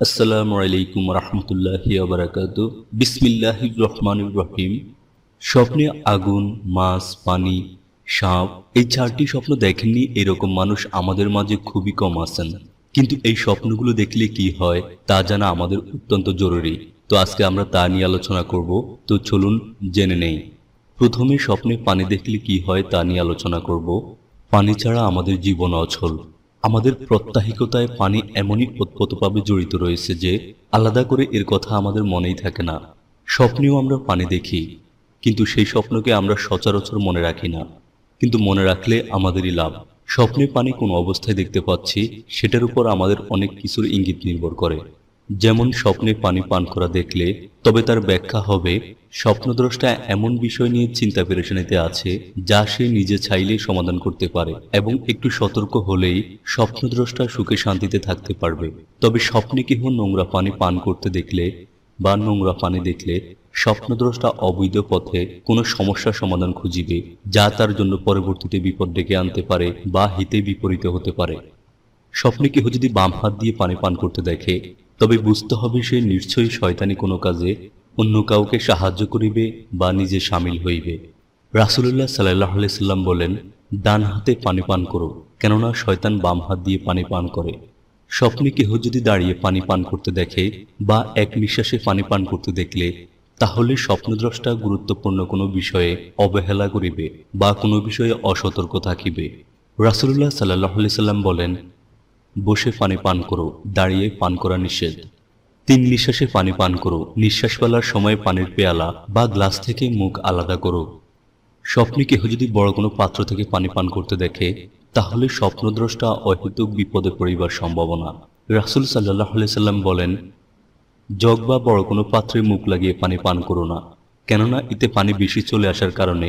আসসালামু আলাইকুম রহমতুল্লাহি ওয়া বারাকাতুহু। বিসমিল্লাহির রহমানির রহিম। স্বপ্নে আগুন, মাছ, পানি, সাপ, এই চারটি স্বপ্ন দেখেননি এরকম মানুষ আমাদের মাঝে খুবই কম আছেন। কিন্তু এই স্বপ্নগুলো দেখলে কি হয় তা জানা আমাদের অত্যন্ত জরুরি। তো আজকে আমরা তা নিয়ে আলোচনা করব। তো চলুন জেনে নেই। প্রথমে স্বপ্নে পানি দেখলে কি হয় তা নিয়ে আলোচনা করব। পানি ছাড়া আমাদের জীবন অচল। আমাদের প্রত্যাহিকতায় পানি এমনই ওতপ্রোতভাবে জড়িত রয়েছে যে আলাদা করে এর কথা আমাদের মনেই থাকে না। স্বপ্নেও আমরা পানি দেখি, কিন্তু সেই স্বপ্নকে আমরা সচরাচর মনে রাখি না। কিন্তু মনে রাখলে আমাদেরই লাভ। স্বপ্নে পানি কোন অবস্থায় দেখতে পাচ্ছি সেটার উপর আমাদের অনেক কিছুর ইঙ্গিত নির্ভর করে। যেমন স্বপ্নে পানি পান করা দেখলে তবে তার ব্যাখ্যা হবে স্বপ্নদ্রষ্টা এমন বিষয় নিয়ে চিন্তা পেরেশানিতে আছে যা সে নিজে চাইলেই সমাধান করতে পারে, এবং একটু সতর্ক হলেই স্বপ্নদ্রষ্টা সুখে শান্তিতে থাকতে পারবে। তবে স্বপ্নে কেহ নোংরা পানি পান করতে দেখলে বা নোংরা পানি দেখলে স্বপ্নদ্রষ্টা অবৈধ পথে কোনো সমস্যার সমাধান খুঁজিবে, যা তার জন্য পরবর্তীতে বিপদ ডেকে আনতে পারে বা হিতে বিপরীত হতে পারে। স্বপ্নে কেহ যদি বাম হাত দিয়ে পানি পান করতে দেখে তবে বুঝতে হবে সে নিশ্চয়ই শয়তানি কোনো কাজে অন্য কাউকে সাহায্য করিবে বা নিজে সামিল হইবে। রাসূলুল্লাহ সাল্লাল্লাহু আলাইহি সাল্লাম বলেন, ডান হাতে পানি পান করো, কেননা শয়তান বাম হাত দিয়ে পানি পান করে। স্বপ্নে কেহ যদি দাঁড়িয়ে পানি পান করতে দেখে বা এক নিঃশ্বাসে পানি পান করতে দেখলে তাহলে স্বপ্নদ্রষ্টা গুরুত্বপূর্ণ কোনো বিষয়ে অবহেলা করিবে বা কোনো বিষয়ে অসতর্ক থাকিবে। রাসূলুল্লাহ সাল্লাল্লাহু আলাইহি সাল্লাম বলেন, বসে পানি পান করো, দাঁড়িয়ে পান করা নিষেধ। তিন নিঃশ্বাসে পানি পান করো, নিঃশ্বাস ফেলার সময় পানির পেয়ালা বা গ্লাস থেকে মুখ আলাদা করো। স্বপ্নে কেহ যদি বড় কোনো পাত্র থেকে পানি পান করতে দেখে তাহলে স্বপ্নদ্রষ্টা অহেতুক বিপদে পড়িবার সম্ভাবনা। রাসূল সাল্লাল্লাহু আলাইহি সাল্লাম বলেন, জগ বা বড় কোনো পাত্রে মুখ লাগিয়ে পানি পান করো না, কেননা এতে পানি বেশি চলে আসার কারণে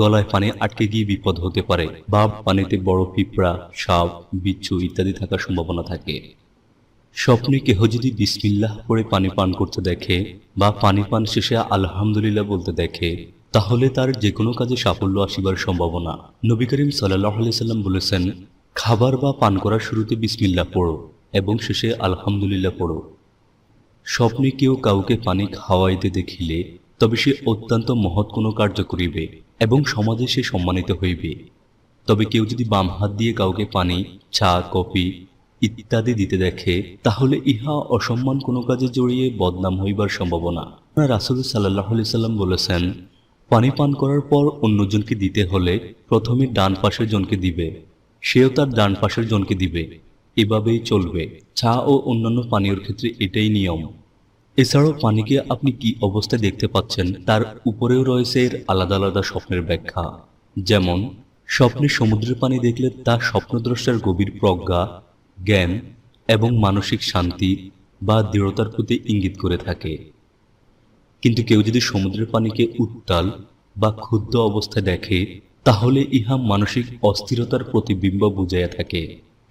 গলায় পানি আটকে গিয়ে বিপদ হতে পারে বা পানিতে বড় পিঁপড়া, সাপ, বিচ্ছু ইত্যাদি থাকার সম্ভাবনা থাকে। স্বপ্নে কেহ যদি বিসমিল্লাহ পড়ে পানি পান করতে দেখে বা পানি পান শেষে আলহামদুলিল্লাহ বলতে দেখে তাহলে তার যে কোনো কাজে সাফল্য আসিবার সম্ভাবনা। নবী করিম সাল্লাল্লাহু আলাইহি সাল্লাম বলেছেন, খাবার বা পান করার শুরুতে বিসমিল্লাহ পড়ো এবং শেষে আলহামদুলিল্লাহ পড়ো। স্বপ্নে কেউ কাউকে পানি খাওয়াইতে দেখিলে তবে সে অত্যন্ত মহৎ কোনো কার্য করিবে এবং সমাজে সে সম্মানিত হইবে। তবে কেউ যদি বাম হাত দিয়ে কাউকে পানি, চা, কফি ইত্যাদি দিতে দেখে তাহলে ইহা অসম্মান কোনো কাজে জড়িয়ে বদনাম হইবার সম্ভাবনা। রাসূল সাল্লাল্লাহু আলাইহি সাল্লাম বলেছেন, পানি পান করার পর অন্যজনকে দিতে হলে প্রথমে ডান পাশের জনকে দিবে, সেও তার ডান পাশের জনকে দিবে, এভাবেই চলবে। চা ও অন্যান্য পানীয়র ক্ষেত্রে এটাই নিয়ম। এছাড়াও পানিকে আপনি কি অবস্থায় দেখতে পাচ্ছেন তার উপরেও রয়েছে এর আলাদা আলাদা স্বপ্নের ব্যাখ্যা। যেমন স্বপ্নে সমুদ্রের পানি দেখলে তা স্বপ্নদ্রষ্টার গভীর প্রজ্ঞা, জ্ঞান এবং মানসিক শান্তি বা দৃঢ়তার প্রতি ইঙ্গিত করে থাকে। কিন্তু কেউ যদি সমুদ্রের পানিকে উত্তাল বা ক্ষুব্ধ অবস্থায় দেখে তাহলে ইহা মানসিক অস্থিরতার প্রতিবিম্ব বুঝাইয়া থাকে।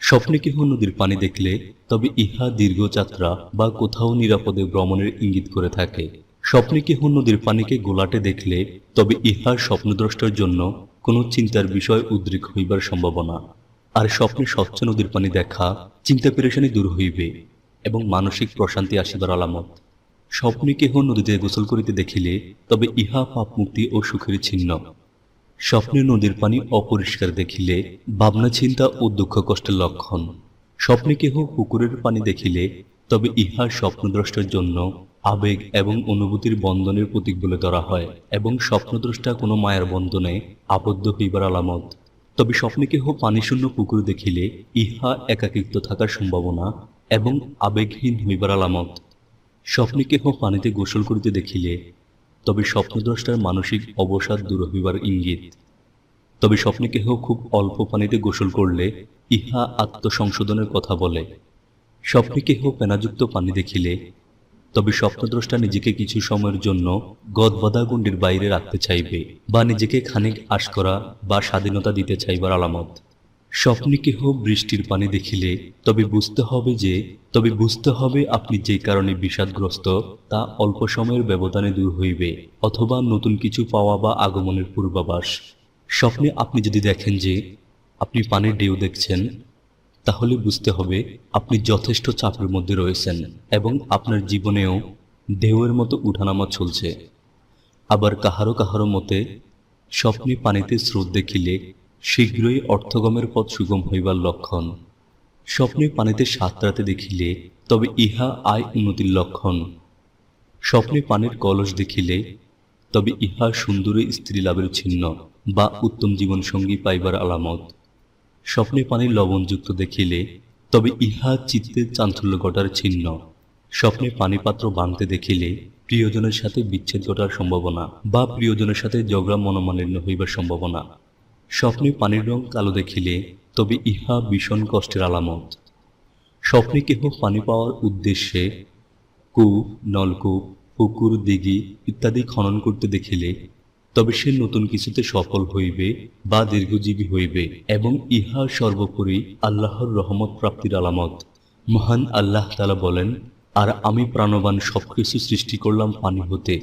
স্বপ্নে কেহ নদীর পানি দেখলে তবে ইহা দীর্ঘ যাত্রা বা কোথাও নিরাপদে ভ্রমণের ইঙ্গিত করে থাকে। স্বপ্নে কেহ নদীর পানিকে গোলাটে দেখলে তবে ইহার স্বপ্নদ্রষ্টার জন্য কোনো চিন্তার বিষয় উদ্রেক হইবার সম্ভাবনা। আর স্বপ্নে স্বচ্ছ নদীর পানি দেখা চিন্তা পেরেশানি দূর হইবে এবং মানসিক প্রশান্তি আসিবার আলামত। স্বপ্নে কেহ নদীতে গোসল করিতে দেখিলে তবে ইহা পাপ মুক্তি ও সুখের চিহ্ন। স্বপ্নে নদীর পানি অপরিষ্কার দেখিলে ভাবনা চিন্তা ও দুঃখ কষ্টের লক্ষণ। স্বপ্নে কেহ পুকুরের পানি দেখিলে তবে ইহা স্বপ্নদ্রষ্টার জন্য আবেগ এবং অনুভূতির বন্ধনের প্রতীক বলে ধরা হয় এবং স্বপ্নদ্রষ্টা কোনো মায়ার বন্ধনে আবদ্ধ হইবার আলামত। তবে স্বপ্নে কেহ পানিশূন্য পুকুর দেখিলে ইহা একাকিত্ব থাকার সম্ভাবনা এবং আবেগহীন হইবার আলামত। স্বপ্নে কেহ পানিতে গোসল করিতে দেখিলে তবে স্বপ্নদ্রষ্টার মানসিক অবসাদ দূর হইবার ইঙ্গিত। তবে স্বপ্নে কেহ খুব অল্প পানিতে গোসল করলে ইহা আত্মসংশোধনের কথা বলে। স্বপ্নে কেহ ফেনাযুক্ত পানি দেখিলে তবে স্বপ্নদ্রষ্টা নিজেকে কিছু সময়ের জন্য গদবাঁধা গণ্ডির বাইরে রাখতে চাইবে বা নিজেকে খানিক আশকরা বা স্বাধীনতা দিতে চাইবার আলামত। স্বপ্নে কেহ বৃষ্টির পানি দেখিলে তবে বুঝতে হবে আপনি যে কারণে বিষাদগ্রস্ত তা অল্প সময়ের ব্যবধানে দূর হইবে অথবা নতুন কিছু পাওয়া বা আগমনের পূর্বাভাস। স্বপ্নে আপনি যদি দেখেন যে আপনি পানির ঢেউ দেখছেন তাহলে বুঝতে হবে আপনি যথেষ্ট চাপের মধ্যে রয়েছেন এবং আপনার জীবনেও ঢেউয়ের মতো উঠানামা চলছে। আবার কাহারো কাহারো মতে স্বপ্নে পানিতে স্রোত দেখিলে শীঘ্রই অর্থগমের পথ সুগম হইবার লক্ষণ। স্বপ্নে পানিতে সাঁতরাতে দেখিলে তবে ইহা আয় উন্নতির লক্ষণ। স্বপ্নে পানির কলস দেখিলে তবে ইহা সুন্দরী স্ত্রী লাভের চিহ্ন বা উত্তম জীবনসঙ্গী পাইবার আলামত। স্বপ্নে পানির লবণযুক্ত দেখিলে তবে ইহা চিত্তের চাঞ্চল্য ঘটার চিহ্ন। স্বপ্নে পানিপাত্র ভাঙতে দেখিলে প্রিয়জনের সাথে বিচ্ছেদ ঘটার সম্ভাবনা বা প্রিয়জনের সাথে ঝগড়া মনোমালিন্য হইবার সম্ভাবনা। স্বপ্নে পানির রং কালো দেখিলে তবে ইহা ভীষণ কষ্টের আলামত। স্বপ্নে কেহ পানি পাওয়ার উদ্দেশ্যে কূপ, নলকূপ, পুকুর, দিঘি ইত্যাদি খনন করতে দেখিলে তবে সে নতুন কিছুতে সফল হইবে বা দীর্ঘজীবী হইবে এবং ইহা সর্বোপরি আল্লাহর রহমত প্রাপ্তির আলামত। মহান আল্লাহ তাআলা বলেন, আর আমি প্রাণবান সবকিছু সৃষ্টি করলাম পানি হতে।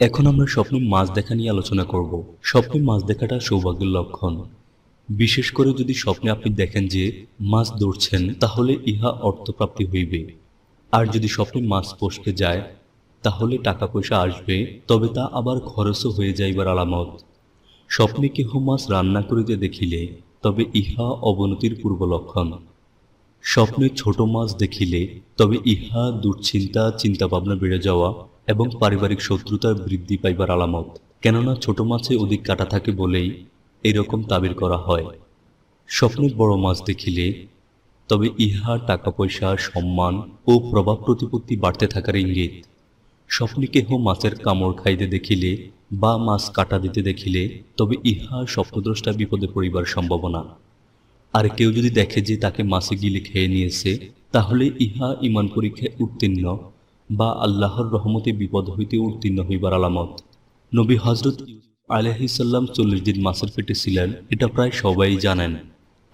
এখন আমরা স্বপ্নে মাছ দেখা নিয়ে আলোচনা করব। স্বপ্নে মাছ দেখাটা সৌভাগ্যের লক্ষণ। বিশেষ করে যদি স্বপ্নে আপনি দেখেন যে মাছ ধরছেন, তাহলে ইহা অর্থপ্রাপ্তি হইবে। আর যদি স্বপ্নে মাছ ফসকে যায় তাহলে টাকা পয়সা আসবে, তবে তা আবার খরচও হয়ে যাইবার আলামত। স্বপ্নে কেহ মাছ রান্না করিতে দেখিলে তবে ইহা অবনতির পূর্ব লক্ষণ। স্বপ্নে ছোট মাছ দেখিলে তবে ইহা দুশ্চিন্তা, চিন্তাভাবনা বেড়ে যাওয়া এবং পারিবারিক শত্রুতার বৃদ্ধি পাইবার আলামত। কেননা ছোট মাছে অধিক কাঁটা থাকে বলেই এরকম তাবির করা হয়। স্বপ্নে বড় মাছ দেখিলে তবে ইহা টাকা পয়সা, সম্মান ও প্রভাব প্রতিপত্তি বাড়তে থাকার ইঙ্গিত। স্বপ্নে কেহ মাছের কামড় খাইতে দেখিলে বা মাছ কাটা দিতে দেখিলে তবে ইহা স্বপ্নদ্রষ্টা বিপদে পড়িবার সম্ভাবনা। আর কেউ যদি দেখে যে তাকে মাছে গিলে খেয়ে নিয়েছে, তাহলে ইহা ঈমান পরীক্ষায় উত্তীর্ণ বা আল্লাহর রহমতে বিপদ হইতে উত্তীর্ণ হইবার আলামত। নবী হযরত ইউসুফ আলাইহিস সালাম 40 দিন মাছের পেটে ছিলেন, এটা প্রায় সবাই জানেন।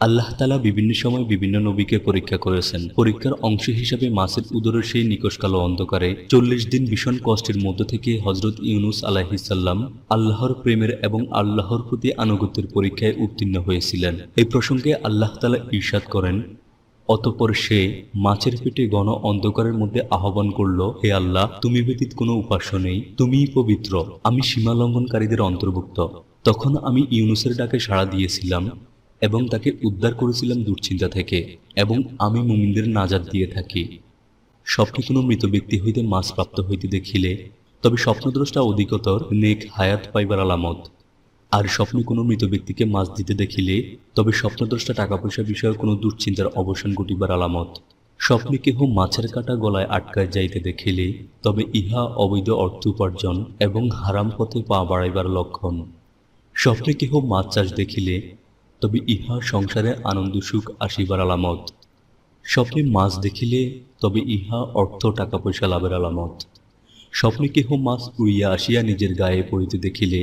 আল্লাহ তাআলা বিভিন্ন সময় বিভিন্ন নবীকে পরীক্ষা করেছেন। পরীক্ষার অংশ হিসাবে মাছের উদরের সেই নিকষ কালো অন্ধকারে 40 দিন ভীষণ কষ্টের মধ্য থেকে হযরত ইউনুস আলাইহিস সালাম আল্লাহর প্রেমের এবং আল্লাহর প্রতি আনুগত্যের পরীক্ষায় উত্তীর্ণ হয়েছিলেন। এই প্রসঙ্গে আল্লাহ তাআলা ইরশাদ করেন, অতঃপর সে মাছের পেটে ঘন অন্ধকারের মধ্যে আহ্বান করল, হে আল্লাহ, তুমি ব্যতীত কোনো উপাস্য নেই, তুমিই পবিত্র, আমি সীমা লঙ্ঘনকারীদের অন্তর্ভুক্ত। তখন আমি ইউনুসের ডাকে সাড়া দিয়েছিলাম এবং তাকে উদ্ধার করেছিলাম দুশ্চিন্তা থেকে, এবং আমি মুমিনদের নাজাত দিয়ে থাকি। স্বপ্নে কোনো মৃত ব্যক্তি হইতে মাছ প্রাপ্ত হইতে দেখিলে তবে স্বপ্নদ্রষ্টা অধিকতর নেক হায়াত পাইবার আলামত। আর স্বপ্নে কোনো মৃত ব্যক্তিকে মাছ দিতে দেখিলে তবে স্বপ্নদ্রষ্টা টাকা পয়সা বিষয়ে কোনো দুশ্চিন্তার অবসান ঘটিবার আলামত। স্বপ্নে কেহ মাছের কাঁটা গলায় আটকায় যাইতে দেখিলে তবে ইহা অবৈধ অর্থ উপার্জন এবং হারাম পথে পা বাড়াইবার লক্ষণ। স্বপ্নে কেহ মাছ চাষ দেখিলে তবে ইহা সংসারে আনন্দ সুখ আসিবার আলামত। স্বপ্নে মাছ দেখিলে তবে ইহা অর্থ টাকা পয়সা লাভের আলামত। স্বপ্নে কেহ মাছ উড়িয়া আসিয়া নিজের গায়ে পড়িতে দেখিলে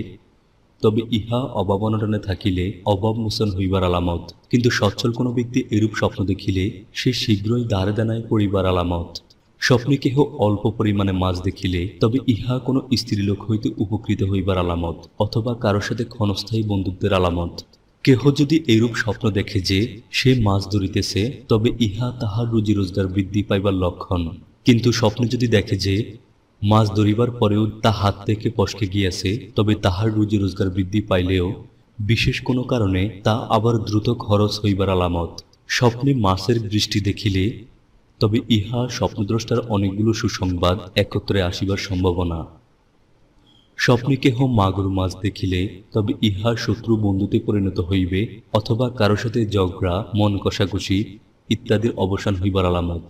তবে ইহা অভাব অনটনে থাকিলে অভাব মোচন হইবার আলামত। কিন্তু সচ্ছল কোনো ব্যক্তি এরূপ স্বপ্ন দেখিলে সে শীঘ্রই দ্বারে দানায় পড়িবার আলামত। স্বপ্নে কেহ অল্প পরিমাণে মাছ দেখিলে তবে ইহা কোনো স্ত্রীলোক হইতে উপকৃত হইবার আলামত অথবা কারোর সাথে ক্ষণস্থায়ী বন্ধুত্বের আলামত। কেহ যদি এরূপ স্বপ্ন দেখে যে সে মাছ ধরিতেছে তবে ইহা তাহার রুজি রোজগার বৃদ্ধি পাইবার লক্ষণ। কিন্তু স্বপ্নে যদি দেখে যে মাছ ধরিবার পরেও তা হাত থেকে ফসকে গিয়াছে তবে তাহার রুজি রোজগার বৃদ্ধি পাইলেও বিশেষ কোনো কারণে তা আবার দ্রুত খরচ হইবার আলামত। স্বপ্নে মাছের বৃষ্টি দেখিলে তবে ইহা স্বপ্নদ্রষ্টার অনেকগুলো সুসংবাদ একত্রে আসিবার সম্ভাবনা। স্বপ্নে কেহ মাগুর মাছ দেখিলে তবে ইহা শত্রু বন্ধুতে পরিণত হইবে অথবা কারো সাথে ঝগড়া, মন কষাকষি ইত্যাদির অবসান হইবার আলামত।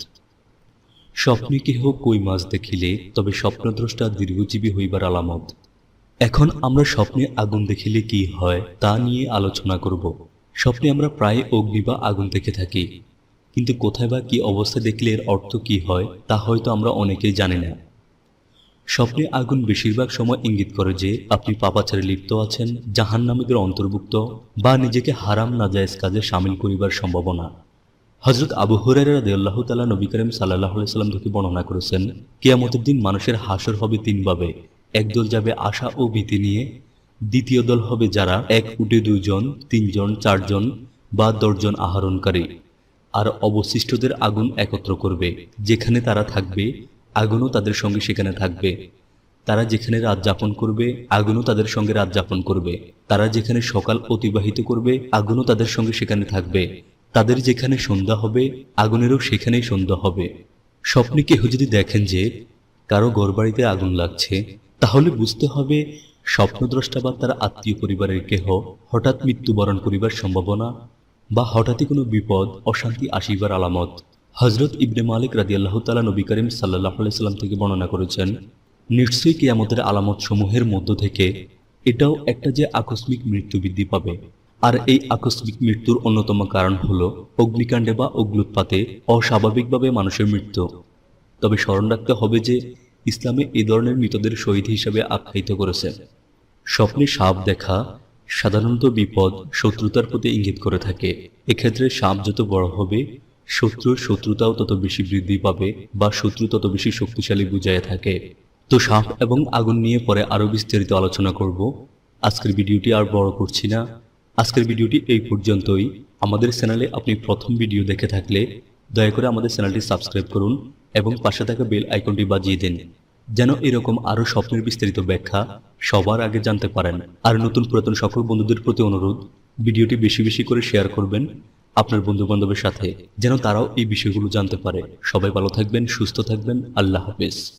স্বপ্নে কেহ কই মাছ দেখিলে তবে স্বপ্নদ্রষ্টা দীর্ঘজীবী হইবার আলামত। এখন আমরা স্বপ্নে আগুন দেখিলে কি হয় তা নিয়ে আলোচনা করব। স্বপ্নে আমরা প্রায় অগ্নি বা আগুন দেখে থাকি, কিন্তু কোথায় বা কি অবস্থা দেখলে এর অর্থ কি হয় তা হয়তো আমরা অনেকেই জানি না। স্বপ্নে আগুন বেশিরভাগ সময় ইঙ্গিত করে যে আপনি পাপাচারে লিপ্ত আছেন, জাহান্নামীদের অন্তর্ভুক্ত বা নিজেকে হারাম নাজায়েজ কাজে শামিল করিবার সম্ভাবনা। হযরত আবু হুরায়রা রাদিয়াল্লাহু তাআলা নবী করিম সাল্লাল্লাহু আলাইহি সাল্লাম থেকে বর্ণনা করেছেন, কিয়ামতের দিন মানুষের হাসর হবে তিনভাবে। একদল যাবে আশা ও ভীতি নিয়ে, দ্বিতীয় দল হবে যারা এক উটে 2 জন, 3 জন, 4 জন বা 10 জন আহরণকারী, আর অবশিষ্টদের আগুন একত্র করবে। যেখানে তারা থাকবে আগুনও তাদের সঙ্গে সেখানে থাকবে। তারা যেখানে রাত যাপন করবে আগুনও তাদের সঙ্গে রাত যাপন করবে। তারা যেখানে সকাল অতিবাহিত করবে আগুনও তাদের সঙ্গে সেখানে থাকবে। তাদের যেখানে সন্ধ্যা হবে আগুনেরও সেখানেই সন্ধ্যা হবে। স্বপ্নে কেহ যদি দেখেন যে কারো ঘরবাড়িতে আগুন লাগছে, তাহলে বুঝতে হবে স্বপ্নদ্রষ্টা বা তার আত্মীয় পরিবারের কেহ হঠাৎ মৃত্যুবরণ করিবার সম্ভাবনা বা হঠাৎই কোনো বিপদ অশান্তি আসিবার আলামত। হযরত ইবনে মালিক রাদিয়াল্লাহু তাআলা নবী করিম সাল্লাল্লাহু আলাইহি সাল্লাম থেকে বর্ণনা করেছেন, নিশ্চয়ই কিয়ামতের আলামত সমূহের মধ্য থেকে এটাও একটা যে আকস্মিক মৃত্যু বৃদ্ধি পাবে। আর এই আকস্মিক মৃত্যুর অন্যতম কারণ হলো অগ্নিকাণ্ডে বা অগ্ন্যুৎপাতে অস্বাভাবিকভাবে মানুষের মৃত্যু। তবে স্মরণ রাখতে হবে যে ইসলামে এই ধরনের মৃতদের শহীদ হিসেবে আখ্যায়িত করেছে। স্বপ্নে সাপ দেখা সাধারণত বিপদ শত্রুতার প্রতি ইঙ্গিত করে থাকে। এক্ষেত্রে সাপ যত বড় হবে শত্রুর শত্রুতাও তত বেশি বৃদ্ধি পাবে বা শত্রু তত বেশি শক্তিশালী বুঝাইয়া থাকে। তো সাপ এবং আগুন নিয়ে পরে আরো বিস্তারিত আলোচনা করব। আজকের ভিডিওটি আর বড় করছি না। আজকের ভিডিওটি এই পর্যন্তই। আমাদের চ্যানেলে আপনি প্রথম ভিডিও দেখে থাকলে দয়া করে আমাদের চ্যানেলটি সাবস্ক্রাইব করুন এবং পাশে থাকা বেল আইকনটি বাজিয়ে দিন, যেন এরকম আরো স্বপ্নের বিস্তারিত ব্যাখ্যা সবার আগে জানতে পারেন। আর নতুন পুরাতন সকল বন্ধুদের প্রতি অনুরোধ, ভিডিওটি বেশি বেশি করে শেয়ার করবেন আপনার বন্ধু বান্ধবের সাথে, যেন তারাও এই বিষয়গুলো জানতে পারে। সবাই ভালো থাকবেন, সুস্থ থাকবেন। আল্লাহ হাফেজ।